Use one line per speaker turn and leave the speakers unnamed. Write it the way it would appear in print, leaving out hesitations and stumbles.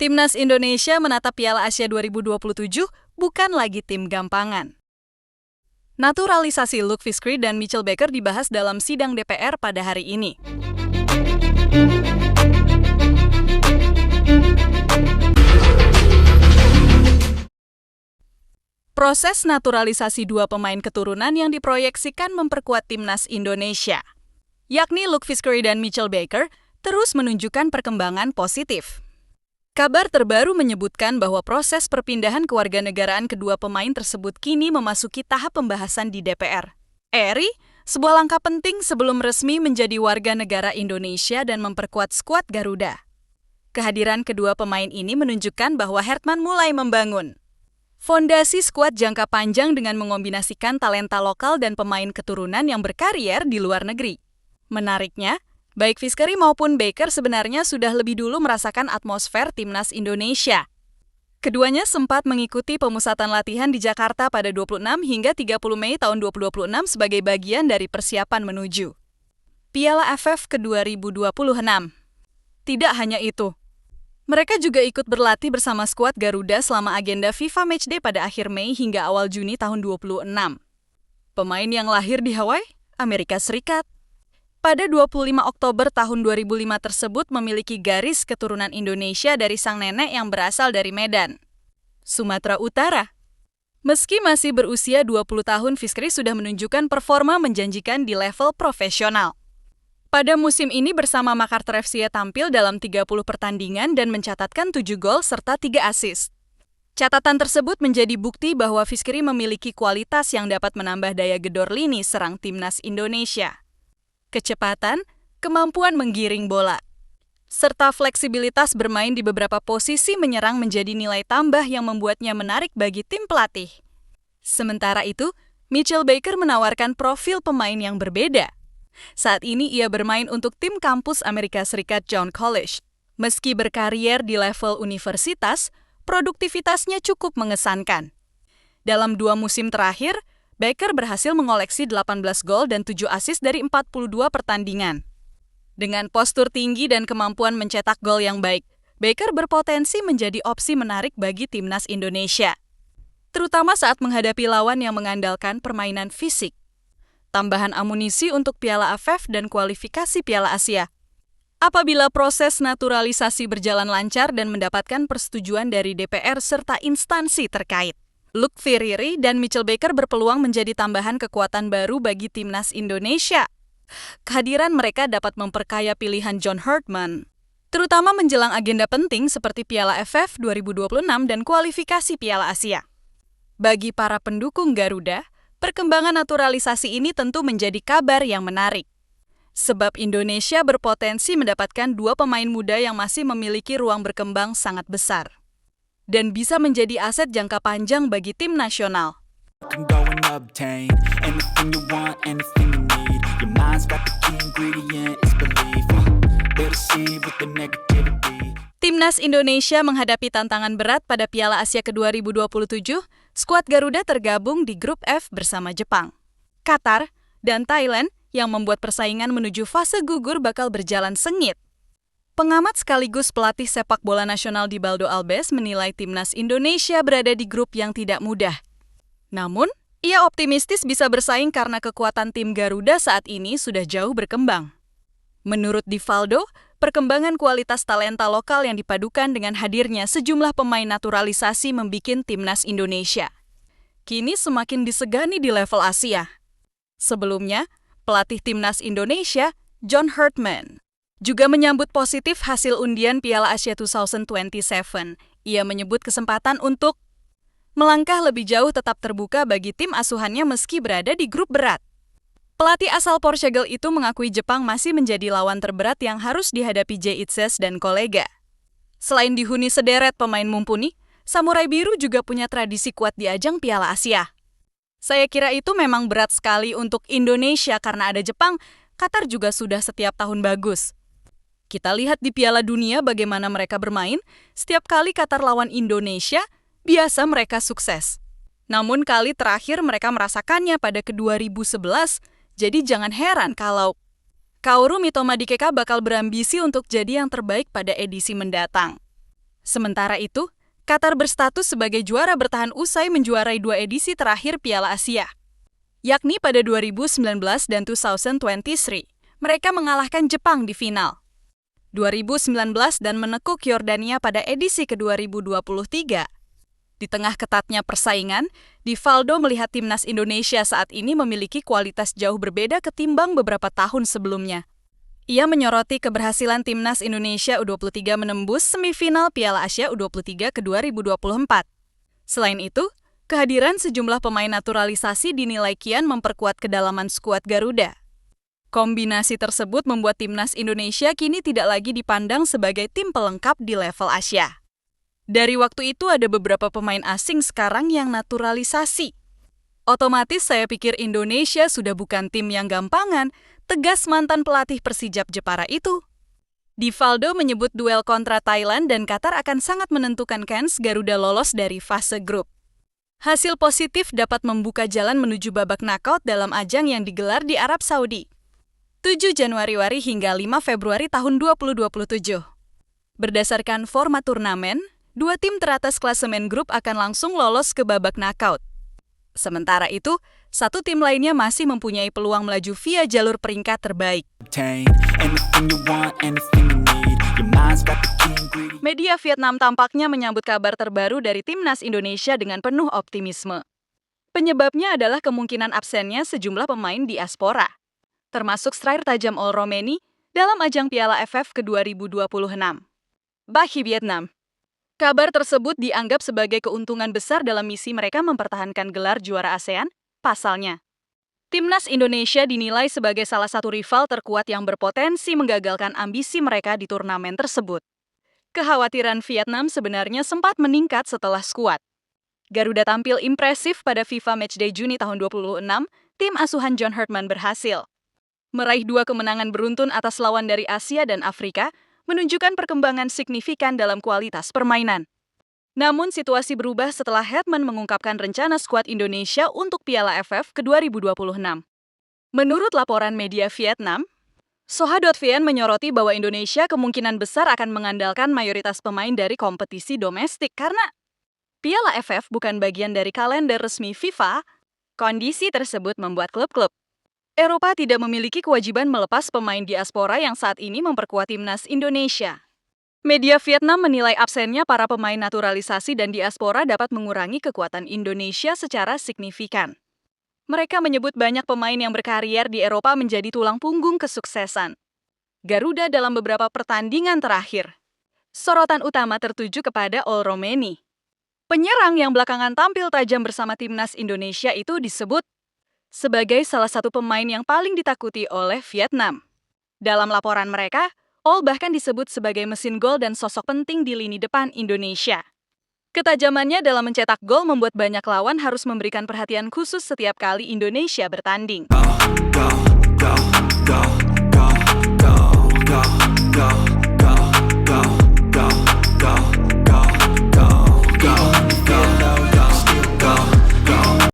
Timnas Indonesia menatap Piala Asia 2027 bukan lagi tim gampangan. Naturalisasi Luke Fiskry dan Mitchell Baker dibahas dalam sidang DPR pada hari ini. Proses naturalisasi dua pemain keturunan yang diproyeksikan memperkuat Timnas Indonesia, yakni Luke Fiskry dan Mitchell Baker, terus menunjukkan perkembangan positif. Kabar terbaru menyebutkan bahwa proses perpindahan kewarganegaraan kedua pemain tersebut kini memasuki tahap pembahasan di DPR RI, sebuah langkah penting sebelum resmi menjadi warga negara Indonesia dan memperkuat skuad Garuda. Kehadiran kedua pemain ini menunjukkan bahwa Hertman mulai membangun fondasi skuad jangka panjang dengan mengombinasikan talenta lokal dan pemain keturunan yang berkarier di luar negeri. Menariknya, baik Fiskry maupun Baker sebenarnya sudah lebih dulu merasakan atmosfer Timnas Indonesia. Keduanya sempat mengikuti pemusatan latihan di Jakarta pada 26 hingga 30 Mei tahun 2026 sebagai bagian dari persiapan menuju Piala AFF ke-2026. Tidak hanya itu, mereka juga ikut berlatih bersama skuad Garuda selama agenda FIFA Matchday pada akhir Mei hingga awal Juni tahun 2026. Pemain yang lahir di Hawaii, Amerika Serikat, pada 25 Oktober tahun 2005 tersebut memiliki garis keturunan Indonesia dari sang nenek yang berasal dari Medan, Sumatera Utara. Meski masih berusia 20 tahun, Fiskry sudah menunjukkan performa menjanjikan di level profesional. Pada musim ini bersama Makassar FC tampil dalam 30 pertandingan dan mencatatkan 7 gol serta 3 assist. Catatan tersebut menjadi bukti bahwa Fiskry memiliki kualitas yang dapat menambah daya gedor lini serang Timnas Indonesia. Kecepatan, kemampuan menggiring bola, serta fleksibilitas bermain di beberapa posisi menyerang menjadi nilai tambah yang membuatnya menarik bagi tim pelatih. Sementara itu, Mitchell Baker menawarkan profil pemain yang berbeda. Saat ini ia bermain untuk tim kampus Amerika Serikat John College. Meski berkarier di level universitas, produktivitasnya cukup mengesankan. Dalam 2 musim terakhir, Baker berhasil mengoleksi 18 gol dan 7 assist dari 42 pertandingan. Dengan postur tinggi dan kemampuan mencetak gol yang baik, Baker berpotensi menjadi opsi menarik bagi Timnas Indonesia, terutama saat menghadapi lawan yang mengandalkan permainan fisik. Tambahan amunisi untuk Piala AFF dan kualifikasi Piala Asia. Apabila proses naturalisasi berjalan lancar dan mendapatkan persetujuan dari DPR serta instansi terkait, Luke Fiskry dan Mitchell Baker berpeluang menjadi tambahan kekuatan baru bagi Timnas Indonesia. Kehadiran mereka dapat memperkaya pilihan John Hertman, terutama menjelang agenda penting seperti Piala AFF 2026 dan kualifikasi Piala Asia. Bagi para pendukung Garuda, perkembangan naturalisasi ini tentu menjadi kabar yang menarik. Sebab Indonesia berpotensi mendapatkan 2 pemain muda yang masih memiliki ruang berkembang sangat besar dan bisa menjadi aset jangka panjang bagi tim nasional. Timnas Indonesia menghadapi tantangan berat pada Piala Asia ke-2027. Skuad Garuda tergabung di grup F bersama Jepang, Qatar, dan Thailand yang membuat persaingan menuju fase gugur bakal berjalan sengit. Pengamat sekaligus pelatih sepak bola nasional Dibaldo Alves menilai Timnas Indonesia berada di grup yang tidak mudah. Namun, ia optimistis bisa bersaing karena kekuatan tim Garuda saat ini sudah jauh berkembang. Menurut Divaldo, perkembangan kualitas talenta lokal yang dipadukan dengan hadirnya sejumlah pemain naturalisasi membikin Timnas Indonesia kini semakin disegani di level Asia. Sebelumnya, pelatih Timnas Indonesia, John Hertman, juga menyambut positif hasil undian Piala Asia 2027. Ia menyebut kesempatan untuk melangkah lebih jauh tetap terbuka bagi tim asuhannya meski berada di grup berat. Pelatih asal Portugal itu mengakui Jepang masih menjadi lawan terberat yang harus dihadapi J-Itzes dan kolega. Selain dihuni sederet pemain mumpuni, Samurai Biru juga punya tradisi kuat di ajang Piala Asia. Saya kira itu memang berat sekali untuk Indonesia karena ada Jepang. Qatar juga sudah setiap tahun bagus. Kita lihat di Piala Dunia bagaimana mereka bermain. Setiap kali Qatar lawan Indonesia, biasa mereka sukses. Namun kali terakhir mereka merasakannya pada ke-2011, jadi jangan heran kalau Kaoru Mitoma Dikeka bakal berambisi untuk jadi yang terbaik pada edisi mendatang. Sementara itu, Qatar berstatus sebagai juara bertahan usai menjuarai 2 edisi terakhir Piala Asia, yakni pada 2019 dan 2023. Mereka mengalahkan Jepang di final 2019 dan menekuk Yordania pada edisi ke-2023. Di tengah ketatnya persaingan, Divaldo melihat timnas Indonesia saat ini memiliki kualitas jauh berbeda ketimbang beberapa tahun sebelumnya. Ia menyoroti keberhasilan timnas Indonesia U23 menembus semifinal Piala Asia U23 ke-2024. Selain itu, kehadiran sejumlah pemain naturalisasi dinilai kian memperkuat kedalaman skuad Garuda. Kombinasi tersebut membuat timnas Indonesia kini tidak lagi dipandang sebagai tim pelengkap di level Asia. Dari waktu itu ada beberapa pemain asing sekarang yang naturalisasi. Otomatis saya pikir Indonesia sudah bukan tim yang gampangan, tegas mantan pelatih Persijap Jepara itu. Divaldo menyebut duel kontra Thailand dan Qatar akan sangat menentukan kans Garuda lolos dari fase grup. Hasil positif dapat membuka jalan menuju babak knockout dalam ajang yang digelar di Arab Saudi 7 Januari hingga 5 Februari tahun 2027. Berdasarkan format turnamen, 2 tim teratas klasemen grup akan langsung lolos ke babak knockout. Sementara itu, 1 tim lainnya masih mempunyai peluang melaju via jalur peringkat terbaik. Media Vietnam tampaknya menyambut kabar terbaru dari timnas Indonesia dengan penuh optimisme. Penyebabnya adalah kemungkinan absennya sejumlah pemain diaspora, termasuk striker tajam Ol Romeni dalam ajang Piala AFF ke-2026. Bagi Vietnam, kabar tersebut dianggap sebagai keuntungan besar dalam misi mereka mempertahankan gelar juara ASEAN. Pasalnya, timnas Indonesia dinilai sebagai salah satu rival terkuat yang berpotensi menggagalkan ambisi mereka di turnamen tersebut. Kekhawatiran Vietnam sebenarnya sempat meningkat setelah skuad Garuda tampil impresif pada FIFA Matchday Juni tahun 2026, tim asuhan John Herdman berhasil meraih 2 kemenangan beruntun atas lawan dari Asia dan Afrika, menunjukkan perkembangan signifikan dalam kualitas permainan. Namun situasi berubah setelah Herdman mengungkapkan rencana skuad Indonesia untuk Piala AFF ke-2026. Menurut laporan media Vietnam, Soha.vn menyoroti bahwa Indonesia kemungkinan besar akan mengandalkan mayoritas pemain dari kompetisi domestik karena Piala AFF bukan bagian dari kalender resmi FIFA. Kondisi tersebut membuat klub-klub Eropa tidak memiliki kewajiban melepas pemain diaspora yang saat ini memperkuat timnas Indonesia. Media Vietnam menilai absennya para pemain naturalisasi dan diaspora dapat mengurangi kekuatan Indonesia secara signifikan. Mereka menyebut banyak pemain yang berkarier di Eropa menjadi tulang punggung kesuksesan Garuda dalam beberapa pertandingan terakhir. Sorotan utama tertuju kepada Ol Romeni. Penyerang yang belakangan tampil tajam bersama timnas Indonesia itu disebut sebagai salah satu pemain yang paling ditakuti oleh Vietnam. Dalam laporan mereka, Ol bahkan disebut sebagai mesin gol dan sosok penting di lini depan Indonesia. Ketajamannya dalam mencetak gol membuat banyak lawan harus memberikan perhatian khusus setiap kali Indonesia bertanding. Go, go, go, go.